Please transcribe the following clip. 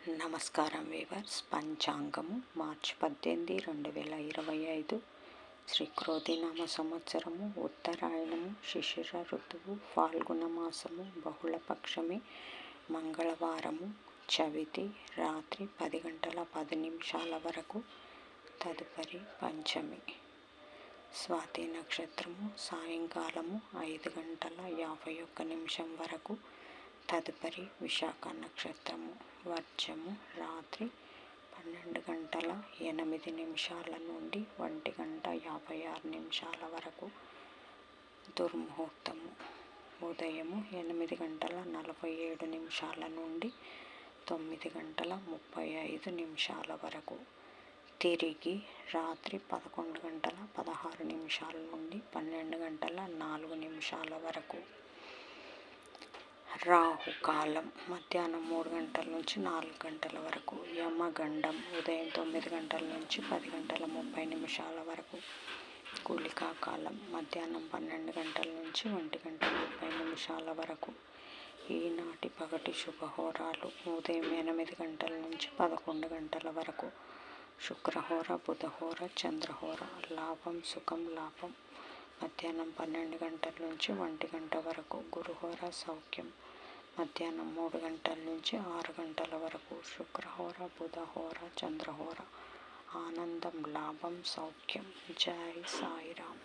నమస్కారం వీవర్స్. పంచాంగము మార్చి 18, 2025 శ్రీ క్రోధినామ సంవత్సరము, ఉత్తరాయణము, శిశిర ఋతువు, ఫాల్గుణ మాసము, బహుళపక్షమి, మంగళవారము, చవితి, రాత్రి 10 గంటల 10 నిమిషాల వరకు, తదుపరి పంచమి. స్వాతి నక్షత్రము సాయంకాలము 5 గంటల 51 నిమిషం వరకు, తదుపరి విశాఖ నక్షత్రము. వర్జము రాత్రి 12 గంటల 8 నిమిషాల నుండి 1 గంట 56 నిమిషాల వరకు. దుర్ముహూర్తము ఉదయము 8 గంటల 47 నిమిషాల నుండి 9 గంటల 35 నిమిషాల వరకు. తిరిగి రాత్రి 11 గంటల 16 నిమిషాల నుండి 12 గంటల 4 నిమిషాల వరకు. రాహుకాలం మధ్యాహ్నం 3 గంటల నుంచి 4 గంటల వరకు. యమగండం ఉదయం 9 గంటల నుంచి 10 గంటల 30 నిమిషాల వరకు. గుళికా కాలం మధ్యాహ్నం 12 గంటల నుంచి 1 గంట 30 నిమిషాల వరకు. ఈనాటి పగటి శుభహోరాలు ఉదయం 8 గంటల నుంచి 11 గంటల వరకు. శుక్రహోర, బుధహోర, చంద్రహోర. లాభం, సుఖం, లాభం మధ్యాహ్నం 12 గంటల నుంచి 1 గంట వరకు. గురుహోర, సౌఖ్యం మధ్యాహ్నం 3 గంటల నుంచి 6 గంటల వరకు. శుక్రహోర, బుధహోర, చంద్రహోర. ఆనందం, లాభం, సౌఖ్యం. జై సాయిరామ్.